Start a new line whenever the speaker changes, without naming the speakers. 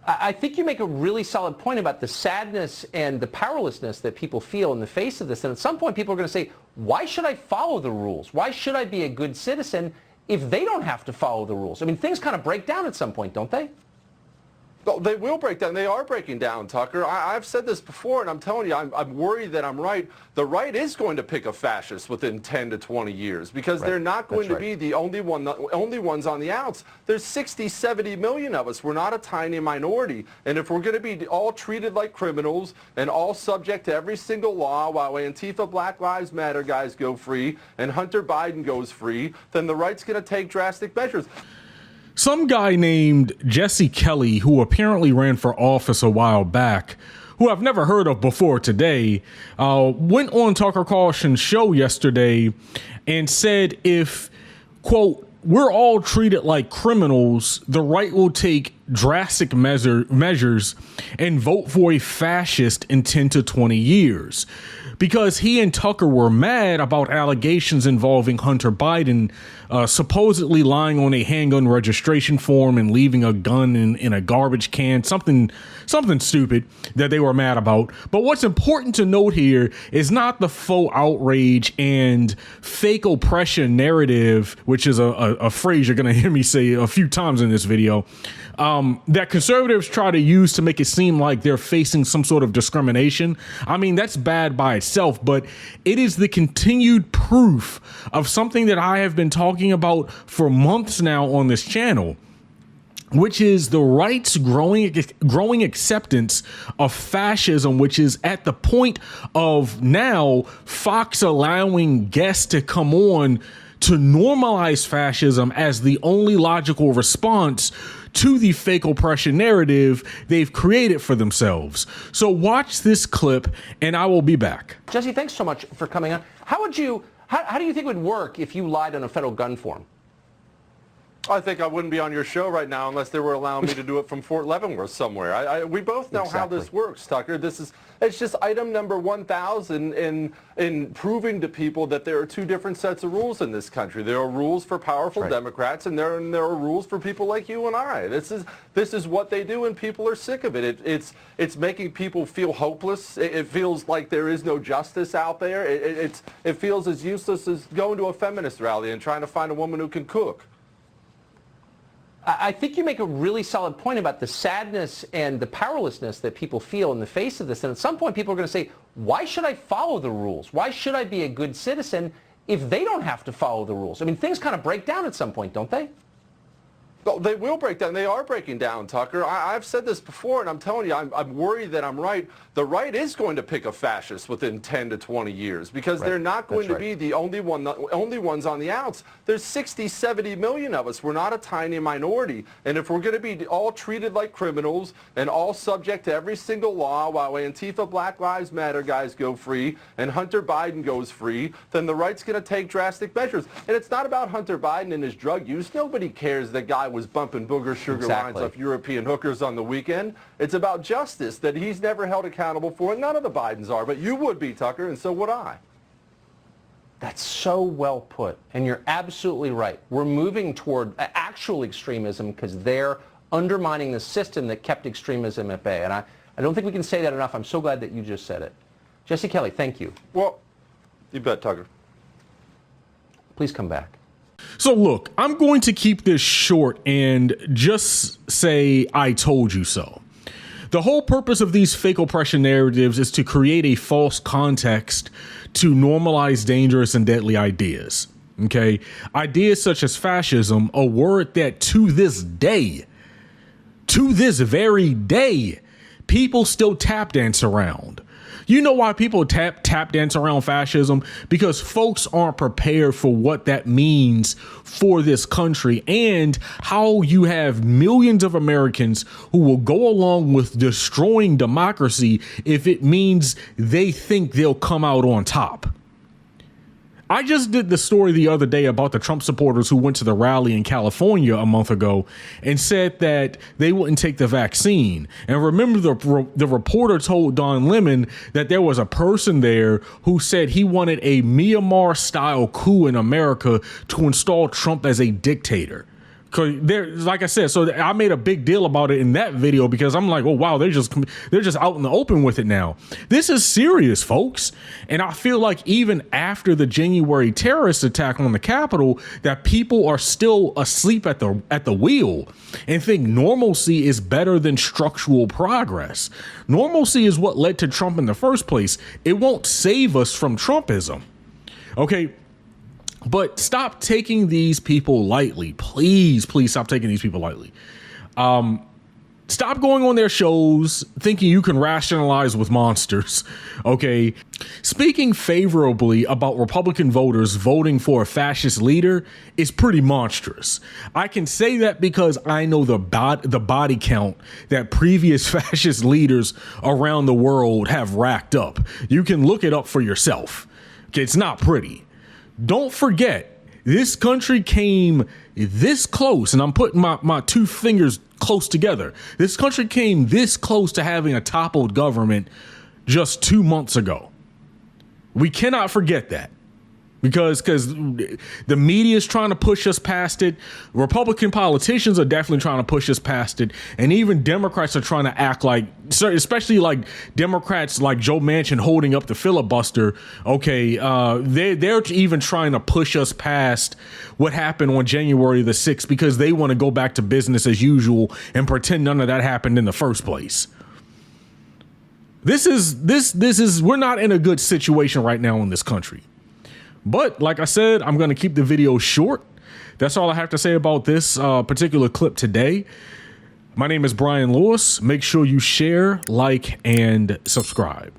I think you make a really solid point about the sadness and the powerlessness that people feel in the face of this. And at some point, people are going to say, why should I follow the rules? Why should I be a good citizen if they don't have to follow the rules? I mean, things kind of break down at some point, don't they?
Well, they will break down. They are breaking down, Tucker. I've said this before, and I'm telling you, I'm worried that I'm right. The right is going to pick a fascist within 10 to 20 years because they're not going to be the only ones on the outs. There's 60, 70 million of us. We're not a tiny minority. And if we're going to be all treated like criminals and all subject to every single law while Antifa Black Lives Matter guys go free and Hunter Biden goes free, then the right's going to take drastic measures.
Some guy named Jesse Kelly, who apparently ran for office a while back, who I've never heard of before today, went on Tucker Carlson's show yesterday and said if, quote, we're all treated like criminals, the right will take drastic measures and vote for a fascist in 10 to 20 years. Because he and Tucker were mad about allegations involving Hunter Biden supposedly lying on a handgun registration form and leaving a gun in a garbage can, something stupid that they were mad about. But what's important to note here is not the faux outrage and fake oppression narrative, which is a phrase you're going to hear me say a few times in this video, that conservatives try to use to make it seem like they're facing some sort of discrimination. I mean, that's bad by itself, but it is the continued proof of something that I have been talking about for months now on this channel, which is the right's growing acceptance of fascism, which is at the point of now Fox allowing guests to come on to normalize fascism as the only logical response to the fake oppression narrative they've created for themselves. So watch this clip and I will be back.
Jesse, thanks so much for coming on. How do you think it would work if you lied on a federal gun form?
I think I wouldn't be on your show right now unless they were allowing me to do it from Fort Leavenworth somewhere. We both know how this works, Tucker. It's just item number 1,000 in proving to people that there are two different sets of rules in this country. There are rules for powerful Democrats, and there are rules for people like you and I. This is what they do, and people are sick of it. It's making people feel hopeless. It feels like there is no justice out there. It feels as useless as going to a feminist rally and trying to find a woman who can cook.
I think you make a really solid point about the sadness and the powerlessness that people feel in the face of this. And at some point, people are going to say, why should I follow the rules? Why should I be a good citizen if they don't have to follow the rules? I mean, things kind of break down at some point, don't they?
Well, they will break down. They are breaking down, Tucker. I've said this before, and I'm telling you, I'm worried that I'm right. The right is going to pick a fascist within 10 to 20 years because they're not going to be the only ones on the outs. There's 60, 70 million of us. We're not a tiny minority. And if we're going to be all treated like criminals and all subject to every single law while Antifa Black Lives Matter guys go free and Hunter Biden goes free, then the right's going to take drastic measures. And it's not about Hunter Biden and his drug use. Nobody cares that guy was bumping booger sugar lines off European hookers on the weekend. It's about justice that he's never held accountable for, and none of the Bidens are, but you would be, Tucker, and so would I.
That's so well put, and you're absolutely right. We're moving toward actual extremism because they're undermining the system that kept extremism at bay, and I don't think we can say that enough. I'm so glad that you just said it. Jesse Kelly, thank you.
Well, you bet, Tucker.
Please come back.
So look, I'm going to keep this short and just say I told you so. The whole purpose of these fake oppression narratives is to create a false context to normalize dangerous and deadly ideas. Okay, ideas such as fascism, a word that to this very day, people still tap dance around. You know why people tap dance around fascism? Because folks aren't prepared for what that means for this country and how you have millions of Americans who will go along with destroying democracy if it means they think they'll come out on top. I just did the story the other day about the Trump supporters who went to the rally in California a month ago and said that they wouldn't take the vaccine. And remember, the reporter told Don Lemon that there was a person there who said he wanted a Myanmar-style coup in America to install Trump as a dictator. Like I said, so I made a big deal about it in that video because I'm like, oh wow, they're just out in the open with it now. This is serious, folks. And I feel like even after the January terrorist attack on the Capitol, that people are still asleep at the wheel and think normalcy is better than structural progress. Normalcy is what led to Trump in the first place. It won't save us from Trumpism. Okay. But stop taking these people lightly. Please, please stop taking these people lightly. Stop going on their shows thinking you can rationalize with monsters. Okay. Speaking favorably about Republican voters voting for a fascist leader is pretty monstrous. I can say that because I know the body count that previous fascist leaders around the world have racked up. You can look it up for yourself. Okay, it's not pretty. Don't forget, this country came this close, and I'm putting my two fingers close together. This country came this close to having a toppled government just 2 months ago. We cannot forget that. Because the media is trying to push us past it. Republican politicians are definitely trying to push us past it. And even Democrats are trying to act like, especially like Democrats like Joe Manchin holding up the filibuster. Okay, they're even trying to push us past what happened on January the 6th because they want to go back to business as usual and pretend none of that happened in the first place. This is we're not in a good situation right now in this country. But like I said, I'm going to keep the video short. That's all I have to say about this particular clip today. My name is Brian Lewis. Make sure you share, like, and subscribe.